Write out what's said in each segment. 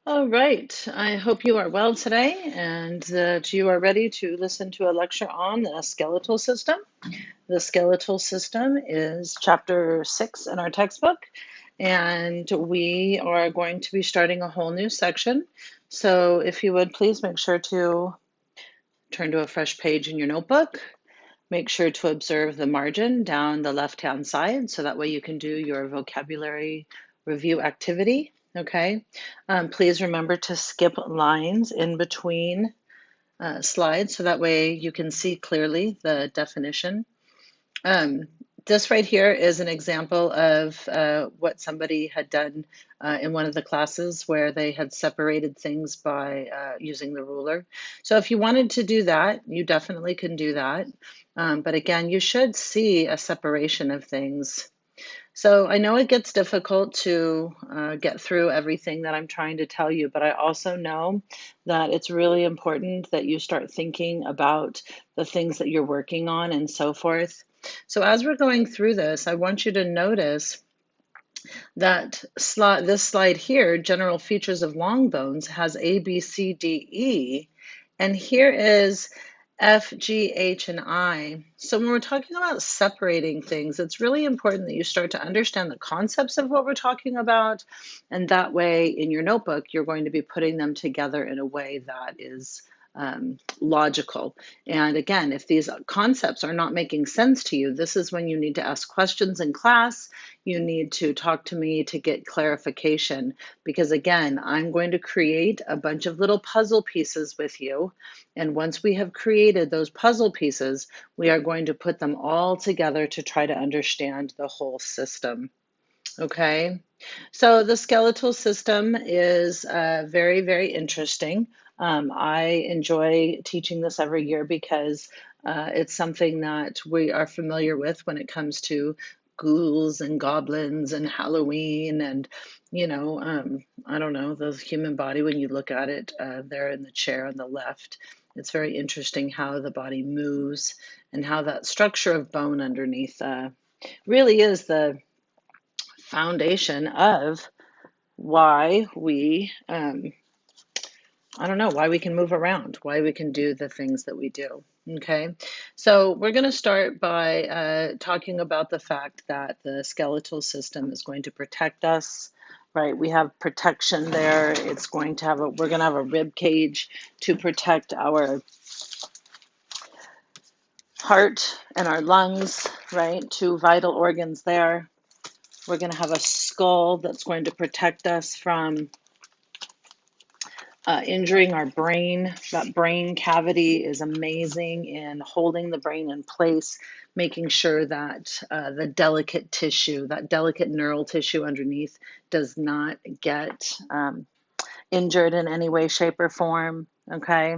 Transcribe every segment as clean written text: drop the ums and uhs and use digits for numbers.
All right. I hope you are well today and that you are ready to listen to a lecture on the skeletal system. The skeletal system is chapter 6 in our textbook, and we are going to be starting a whole new section. So, if you would please make sure to turn to a fresh page in your notebook. Make sure to observe the margin down the left-hand side so that way you can do your vocabulary review activity. Okay. Please remember to skip lines in between slides so that way you can see clearly the definition. Um, this right here is an example of what somebody had done in one of the classes where they had separated things by using the ruler. So if you wanted to do that, you definitely can do that. But again, you should see a separation of things. So I know it gets difficult to get through everything that I'm trying to tell you, but I also know that it's really important that you start thinking about the things that you're working on and so forth. So as we're going through this, I want you to notice that this slide here, general features of long bones, has A, B, C, D, E, and here is F, G, H, and I. So when we're talking about separating things, it's really important that you start to understand the concepts of what we're talking about, and that way in your notebook, you're going to be putting them together in a way that is logical. And again, if these concepts are not making sense to you, this is when you need to ask questions in class. You need to talk to me to get clarification because, again, I'm going to create a bunch of little puzzle pieces with you. And once we have created those puzzle pieces, we are going to put them all together to try to understand the whole system. Okay, so the skeletal system is very, very interesting. I enjoy teaching this every year because it's something that we are familiar with when it comes to ghouls and goblins and Halloween and, I don't know, the human body when you look at it there in the chair on the left. It's very interesting how the body moves and how that structure of bone underneath really is the foundation of why we, I don't know, why we can move around, why we can do the things that we do. Okay, so we're going to start by talking about the fact that the skeletal system is going to protect us, right? We have protection there. It's going to have we're going to have a rib cage to protect our heart and our lungs, right? Two vital organs there. We're going to have a skull that's going to protect us from injuring our brain. That brain cavity is amazing in holding the brain in place, making sure that the delicate tissue, that delicate neural tissue underneath, does not get injured in any way, shape, or form. Okay.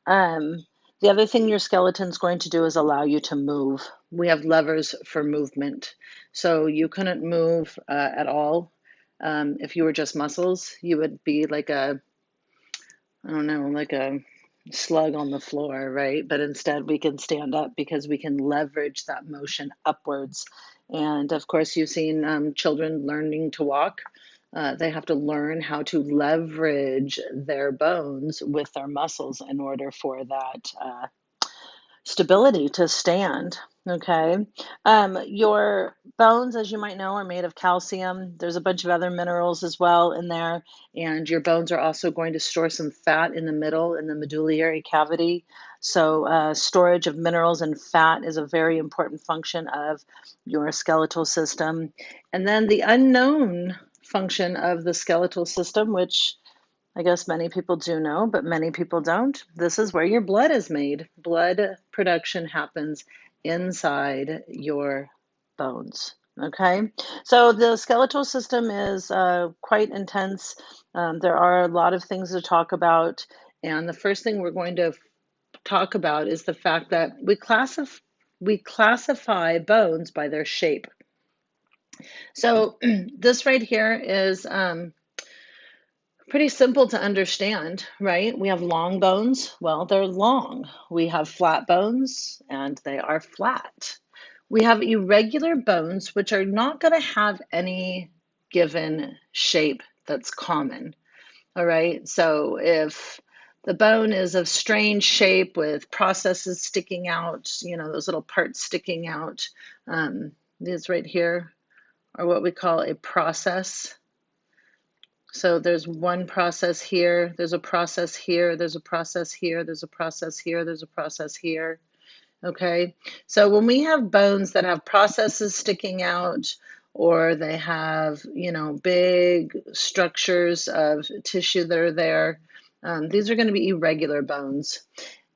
Um, the other thing your skeleton's going to do is allow you to move. We have levers for movement. So you couldn't move at all. If you were just muscles, you would be like I don't know, like a slug on the floor, right? But instead, we can stand up because we can leverage that motion upwards. And of course, you've seen children learning to walk. They have to learn how to leverage their bones with their muscles in order for that stability to stand. Okay. Your bones, as you might know, are made of calcium. There's a bunch of other minerals as well in there. And your bones are also going to store some fat in the middle, in the medullary cavity. So, storage of minerals and fat is a very important function of your skeletal system. And then the unknown function of the skeletal system, which I guess many people do know, but many people don't. This is where your blood is made. Blood production happens inside your bones. Okay, so the skeletal system is quite intense. There are a lot of things to talk about, and the first thing we're going to talk about is the fact that we classify bones by their shape. So this right here is pretty simple to understand, right? We have long bones. Well, they're long. We have flat bones, and they are flat. We have irregular bones, which are not going to have any given shape that's common. All right. So if the bone is of strange shape with processes sticking out, those little parts sticking out, these right here are what we call a process. So there's one process here, there's a process here, there's a process here, there's a process here, there's a process here. Okay, so when we have bones that have processes sticking out, or they have, big structures of tissue that are there, these are going to be irregular bones.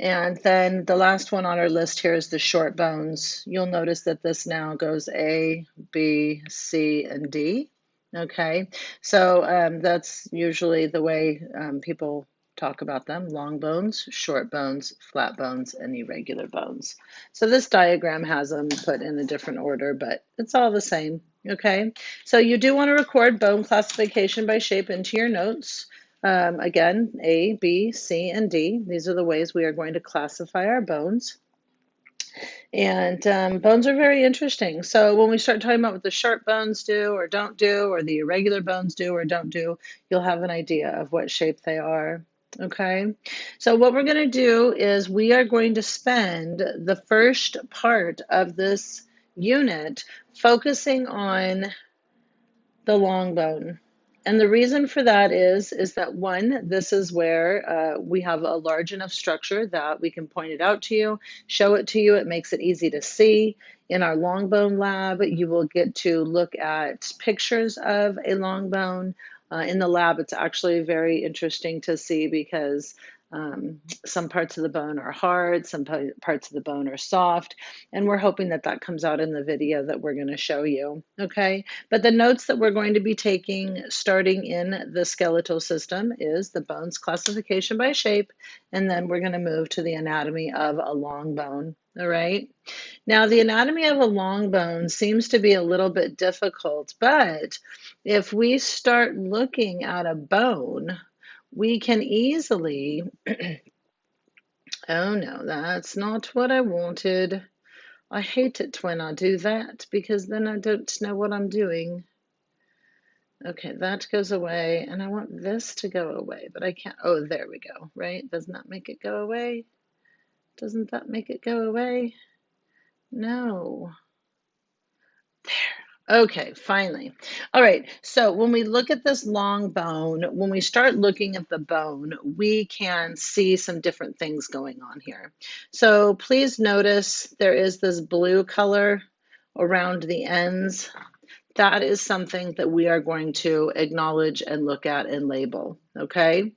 And then the last one on our list here is the short bones. You'll notice that this now goes A, B, C, and D. Okay, so that's usually the way people talk about them: long bones, short bones, flat bones, and irregular bones. So this diagram has them put in a different order, but it's all the same. Okay, so you do want to record bone classification by shape into your notes. Again, A, B, C, and D. These are the ways we are going to classify our bones. And bones are very interesting. So when we start talking about what the sharp bones do or don't do, or the irregular bones do or don't do, you'll have an idea of what shape they are. Okay, so what we're going to do is we are going to spend the first part of this unit focusing on the long bone. And the reason for that is that one, this is where we have a large enough structure that we can point it out to you, show it to you. It makes it easy to see. In our long bone lab, you will get to look at pictures of a long bone. In the lab, it's actually very interesting to see because some parts of the bone are hard, some parts of the bone are soft, and we're hoping that that comes out in the video that we're going to show you. Okay, but the notes that we're going to be taking starting in the skeletal system is the bones classification by shape, and then we're going to move to the anatomy of a long bone. All right. Now, the anatomy of a long bone seems to be a little bit difficult, but if we start looking at a bone, we can easily, oh no, that's not what I wanted. I hate it when I do that because then I don't know what I'm doing. Okay, that goes away, and I want this to go away, but I can't. Oh, there we go, right? Doesn't that make it go away? Doesn't that make it go away? No. Okay, finally. All right, so when we look at this long bone, when we start looking at the bone, we can see some different things going on here. So please notice there is this blue color around the ends. That is something that we are going to acknowledge and look at and label, okay?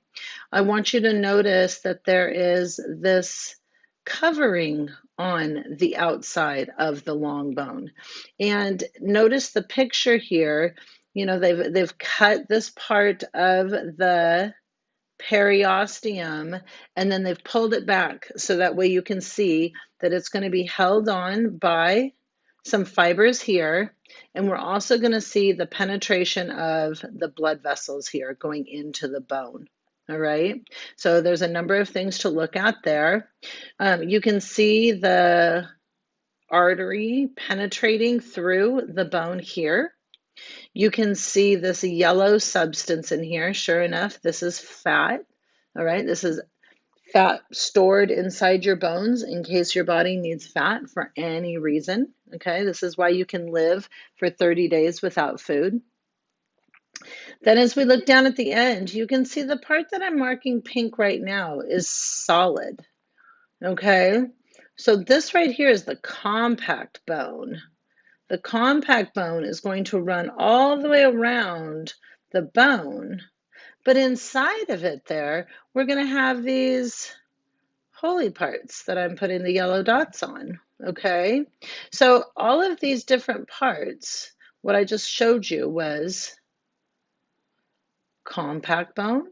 I want you to notice that there is this covering on the outside of the long bone. And notice the picture here, they've cut this part of the periosteum and then they've pulled it back so that way you can see that it's going to be held on by some fibers here, and we're also going to see the penetration of the blood vessels here going into the bone. All right, so there's a number of things to look at there. You can see the artery penetrating through the bone here. You can see this yellow substance in here. Sure enough, this is fat. All right, this is fat stored inside your bones in case your body needs fat for any reason. Okay, this is why you can live for 30 days without food. Then as we look down at the end, you can see the part that I'm marking pink right now is solid. Okay, so this right here is the compact bone. The compact bone is going to run all the way around the bone, but inside of it there, we're going to have these holy parts that I'm putting the yellow dots on, okay? So all of these different parts, what I just showed you was compact bone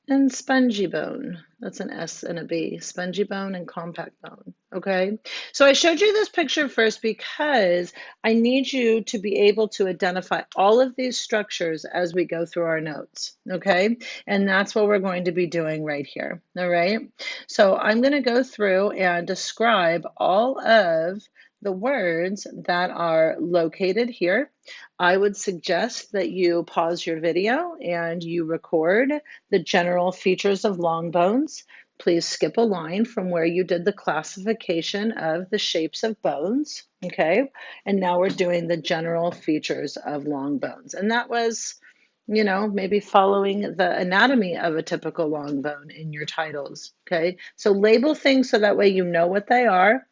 and spongy bone. That's an S and a B, spongy bone and compact bone, okay? So I showed you this picture first because I need you to be able to identify all of these structures as we go through our notes, okay? And that's what we're going to be doing right here, all right? So I'm gonna go through and describe all of the words that are located here, I would suggest that you pause your video and you record the general features of long bones. Please skip a line from where you did the classification of the shapes of bones, okay? And now we're doing the general features of long bones. And that was, maybe following the anatomy of a typical long bone in your titles, okay? So label things so that way you know what they are.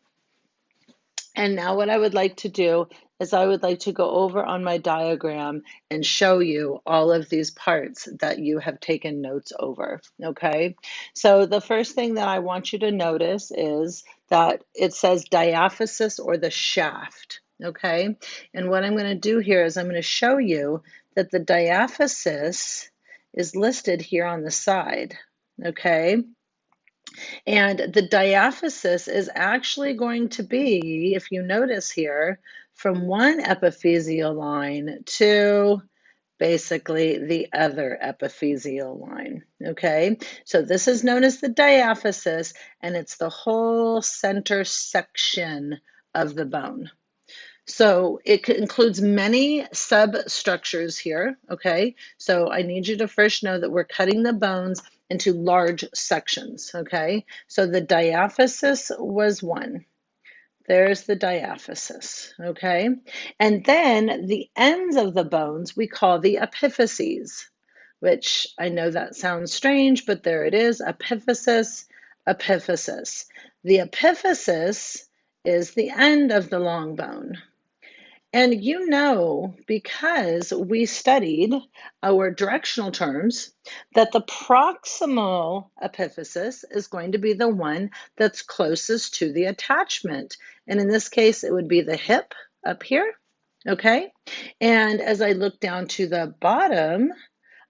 And now what I would like to do is I would like to go over on my diagram and show you all of these parts that you have taken notes over, okay? So the first thing that I want you to notice is that it says diaphysis or the shaft, okay? And what I'm going to do here is I'm going to show you that the diaphysis is listed here on the side, okay? And the diaphysis is actually going to be, if you notice here, from one epiphyseal line to basically the other epiphyseal line, okay? So this is known as the diaphysis, and it's the whole center section of the bone. So it includes many substructures here, okay? So I need you to first know that we're cutting the bones into large sections, okay? So the diaphysis was one. There's the diaphysis, okay? And then the ends of the bones we call the epiphyses, which I know that sounds strange, but there it is, epiphysis, epiphysis. The epiphysis is the end of the long bone. And because we studied our directional terms, that the proximal epiphysis is going to be the one that's closest to the attachment. And in this case, it would be the hip up here, okay? And as I look down to the bottom,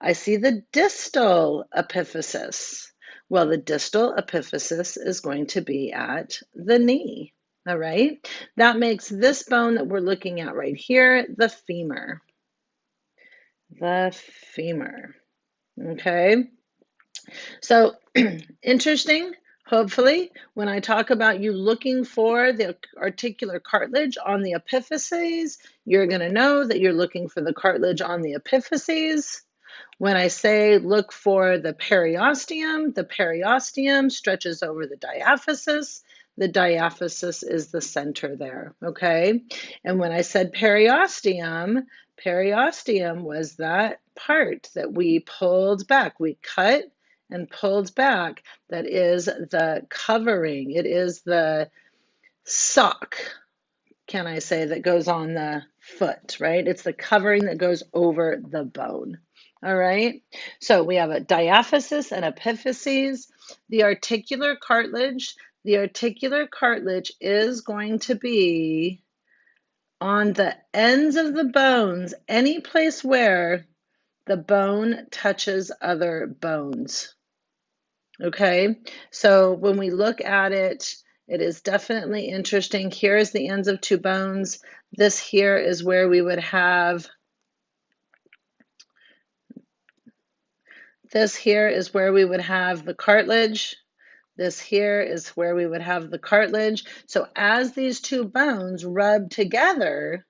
I see the distal epiphysis. Well, the distal epiphysis is going to be at the knee. All right, that makes this bone that we're looking at right here the femur. The femur. Okay, so interesting. Hopefully, when I talk about you looking for the articular cartilage on the epiphyses, you're going to know that you're looking for the cartilage on the epiphyses. When I say look for the periosteum stretches over the diaphysis. The diaphysis is the center there, okay? And when I said periosteum was that part that we pulled back. We cut and pulled back. That is the covering. It is the sock, can I say, that goes on the foot, right? It's the covering that goes over the bone. All right, so we have a diaphysis and epiphyses. The articular cartilage is going to be on the ends of the bones, any place where the bone touches other bones. Okay, so when we look at it, it is definitely interesting. Here's the ends of two bones. This here is where we would have This here is where we would have the cartilage. This here is where we would have the cartilage. So as these two bones rub together,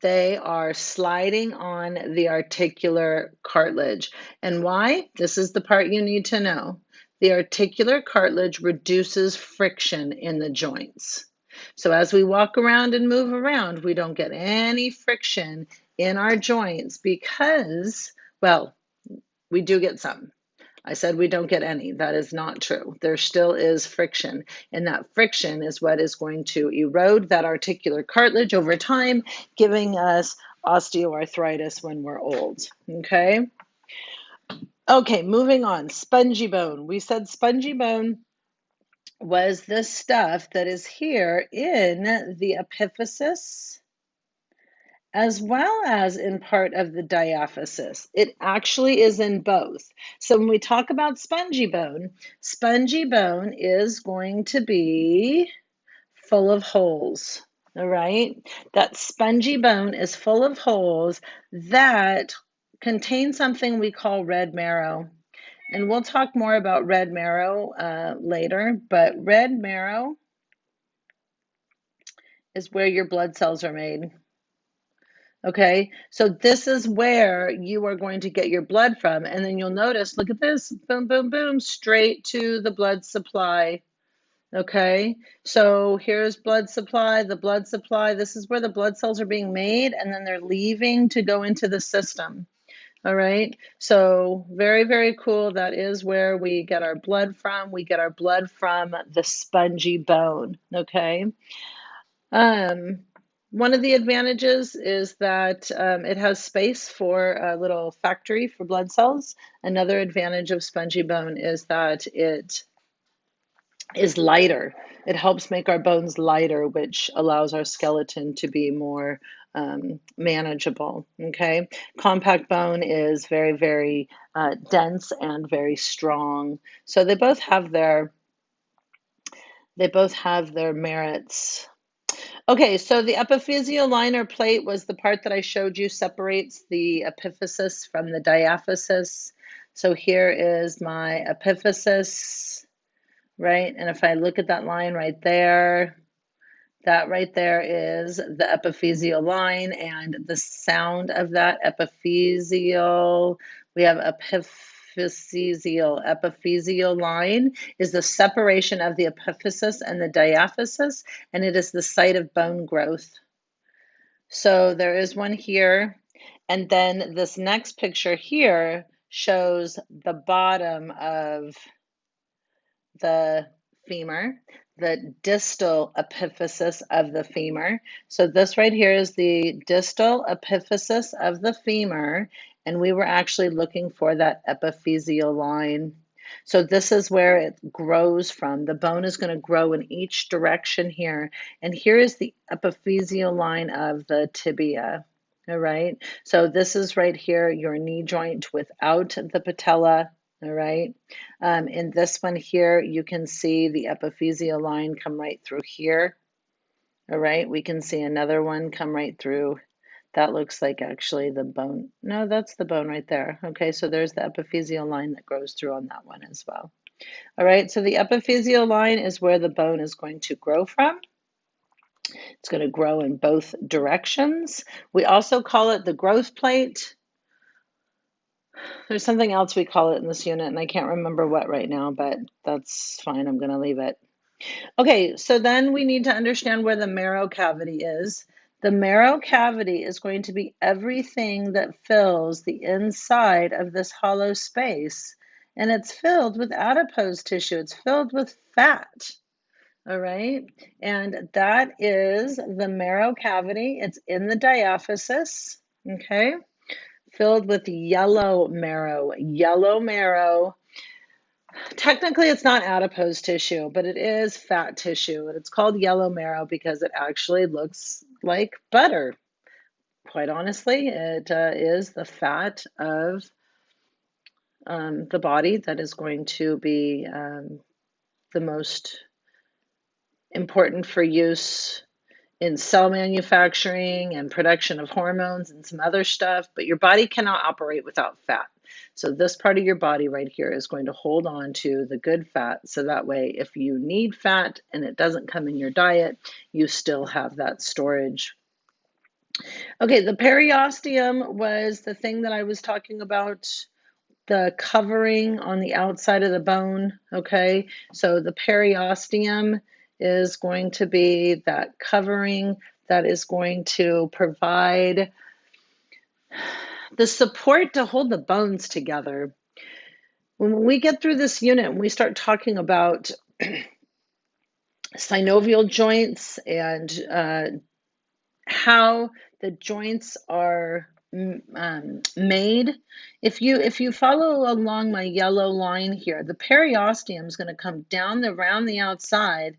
they are sliding on the articular cartilage. And why? This is the part you need to know. The articular cartilage reduces friction in the joints. So as we walk around and move around, we don't get any friction in our joints because, well, we do get some. I said we don't get any. That is not true. There still is friction, and that friction is what is going to erode that articular cartilage over time, giving us osteoarthritis when we're old. Okay? Okay, moving on. Spongy bone. We said spongy bone was the stuff that is here in the epiphysis as well as in part of the diaphysis. It actually is in both. So when we talk about spongy bone is going to be full of holes. All right? That spongy bone is full of holes that contain something we call red marrow. And we'll talk more about red marrow later, but red marrow is where your blood cells are made. Okay, so this is where you are going to get your blood from. And then you'll notice, look at this, boom, boom, boom, straight to the blood supply. Okay, so here's blood supply, the blood supply. This is where the blood cells are being made, and then they're leaving to go into the system. All right, so very, very cool. That is where we get our blood from. We get our blood from the spongy bone. Okay. Um, One of the advantages is that it has space for a little factory for blood cells. Another advantage of spongy bone is that it is lighter. It helps make our bones lighter, which allows our skeleton to be more manageable. Okay, compact bone is very, very dense and very strong. So they both have their merits. Okay, so the epiphyseal line or plate was the part that I showed you separates the epiphysis from the diaphysis. So here is my epiphysis, right? And if I look at that line right there, that right there is the epiphyseal line, and the sound of that epiphyseal, we have epiphyseal. Epiphyseal line is the separation of the epiphysis and the diaphysis, and it is the site of bone growth. So there is one here, and then this next picture here shows the bottom of the femur, the distal epiphysis of the femur. So this right here is the distal epiphysis of the femur, and we were actually looking for that epiphyseal line. So this is where it grows from. The bone is going to grow in each direction here, and here is the epiphyseal line of the tibia. All right, so this is right here, your knee joint without the patella. All right. In this one here, you can see the epiphyseal line come right through here. All right. We can see another one come right through. That looks like actually the bone. No, that's the bone right there. Okay, so there's the epiphyseal line that goes through on that one as well. All right, so the epiphyseal line is where the bone is going to grow from. It's going to grow in both directions. We also call it the growth plate. There's something else we call it in this unit, and I can't remember what right now, but that's fine. I'm going to leave it. Okay, so then we need to understand where the marrow cavity is. The marrow cavity is going to be everything that fills the inside of this hollow space, and it's filled with adipose tissue. It's filled with fat. All right, and that is the marrow cavity. It's in the diaphysis. Okay, filled with yellow marrow. Yellow marrow. Technically, it's not adipose tissue, but it is fat tissue. And it's called yellow marrow because it actually looks like butter. Quite honestly, it is the fat of the body that is going to be the most important for use in cell manufacturing and production of hormones and some other stuff, but your body cannot operate without fat. So this part of your body right here is going to hold on to the good fat, so that way if you need fat and it doesn't come in your diet, you still have that storage. Okay, the periosteum was the thing that I was talking about, the covering on the outside of the bone. Okay, so the periosteum is going to be that covering that is going to provide the support to hold the bones together. When we get through this unit and we start talking about synovial joints and how the joints are made. If you follow along my yellow line here, the periosteum is going to come down around the outside,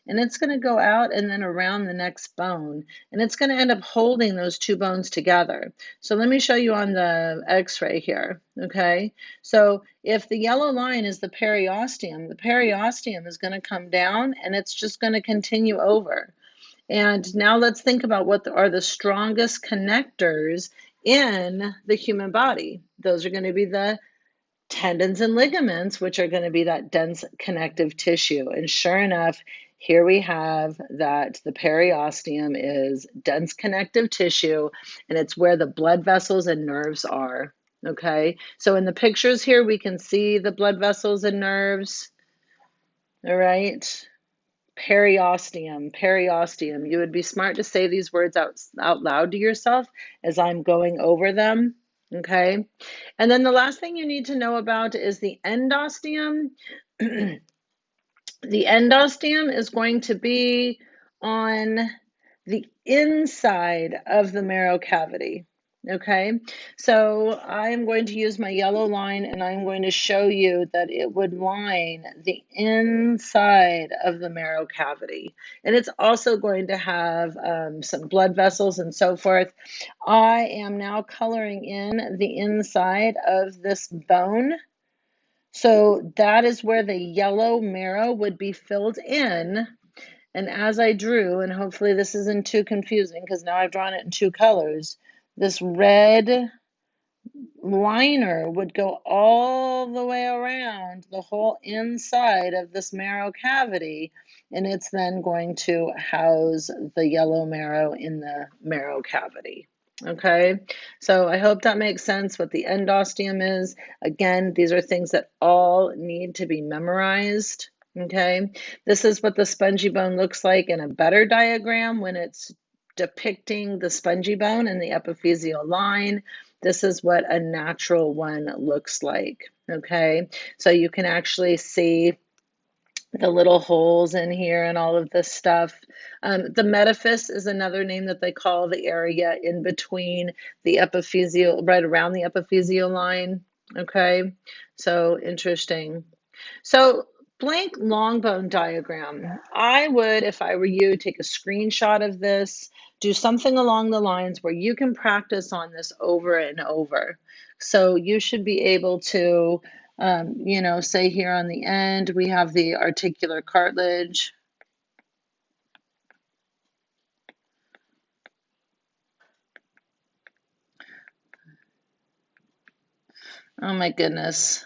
and it's going to go out and then around the next bone, and it's going to end up holding those two bones together. So let me show you on the x-ray here. Okay, so if the yellow line is the periosteum is going to come down, and it's just going to continue over. And now let's think about what are the strongest connectors in the human body. Those are going to be the tendons and ligaments, which are going to be that dense connective tissue. And sure enough, here we have that the periosteum is dense connective tissue, and it's where the blood vessels and nerves are. Okay, so in the pictures here, we can see the blood vessels and nerves. All right, periosteum, periosteum. You would be smart to say these words out loud to yourself as I'm going over them. Okay, and then the last thing you need to know about is the endosteum. The endosteum is going to be on the inside of the marrow cavity. Okay, so I'm going to use my yellow line and I'm going to show you that it would line the inside of the marrow cavity. And it's also going to have some blood vessels and so forth. I am now coloring in the inside of this bone. So that is where the yellow marrow would be filled in. And as I drew, and hopefully this isn't too confusing because now I've drawn it in two colors, this red liner would go all the way around the whole inside of this marrow cavity, and it's then going to house the yellow marrow in the marrow cavity. Okay, so I hope that makes sense what the endosteum is. Again, these are things that all need to be memorized. Okay, this is what the spongy bone looks like in a better diagram when it's depicting the spongy bone and the epiphyseal line. This is what a natural one looks like. Okay, so you can actually see the little holes in here and all of this stuff. The metaphys is another name that they call the area in between the epiphyseal, right around the epiphyseal line. Okay, so interesting. So blank long bone diagram. I would, if I were you, take a screenshot of this, do something along the lines where you can practice on this over and over. So you should be able to, say here on the end, we have the articular cartilage. Oh my goodness.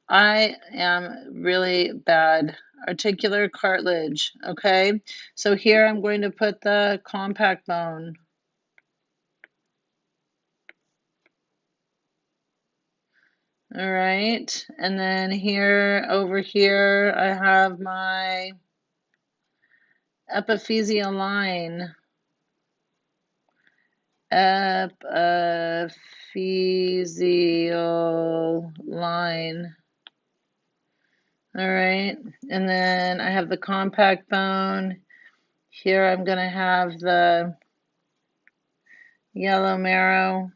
I am really bad. Articular cartilage, okay? So here I'm going to put the compact bone. All right, and then here, over here, I have my epiphyseal line. Epiphyseal line. All right, and then I have the compact bone. Here I'm going to have the yellow marrow.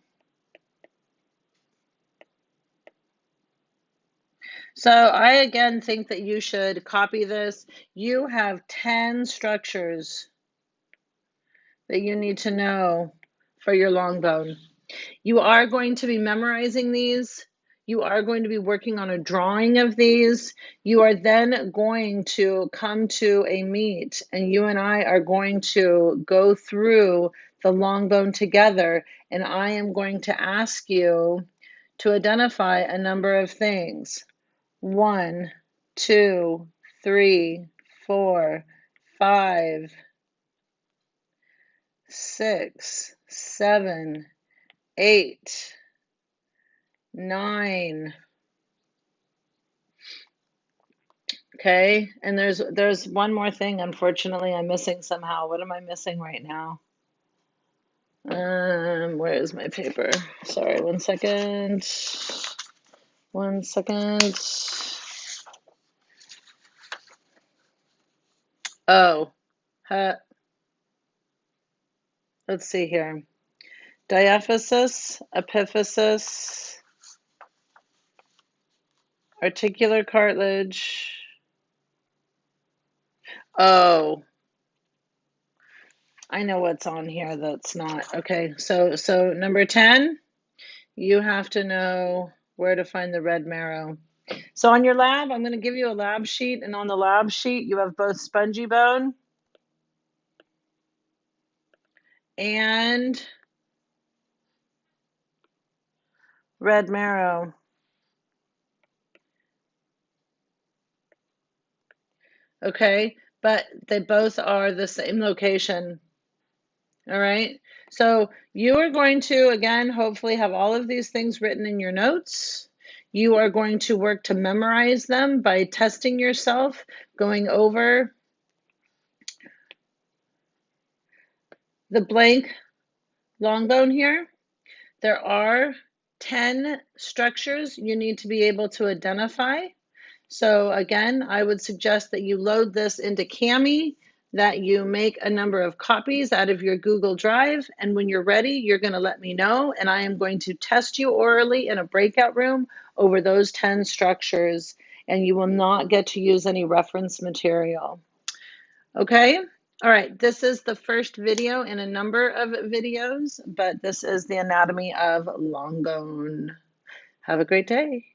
So I again think that you should copy this. You have 10 structures that you need to know for your long bone. You are going to be memorizing these. You are going to be working on a drawing of these. You are then going to come to a meet, and you and I are going to go through the long bone together, and I am going to ask you to identify a number of things. 1, 2, 3, 4, 5, 6, 7, 8, 9. Okay, and there's one more thing. Unfortunately, I'm missing somehow. What am I missing right now? Where is my paper? Sorry, 1 second. 1 second. Oh, let's see here. Diaphysis, epiphysis, articular cartilage. Oh, I know what's on here that's not. Okay, so number 10, you have to know where to find the red marrow. So on your lab, I'm going to give you a lab sheet, and on the lab sheet, you have both spongy bone and red marrow. Okay, but they both are the same location. All right. So you are going to, again, hopefully have all of these things written in your notes. You are going to work to memorize them by testing yourself, going over the blank long bone here. There are 10 structures you need to be able to identify. So again, I would suggest that you load this into Cami, that you make a number of copies out of your Google Drive, and when you're ready, you're going to let me know, and I am going to test you orally in a breakout room over those 10 structures, and you will not get to use any reference material. Okay? All right, this is the first video in a number of videos, but this is the anatomy of long bone. Have a great day.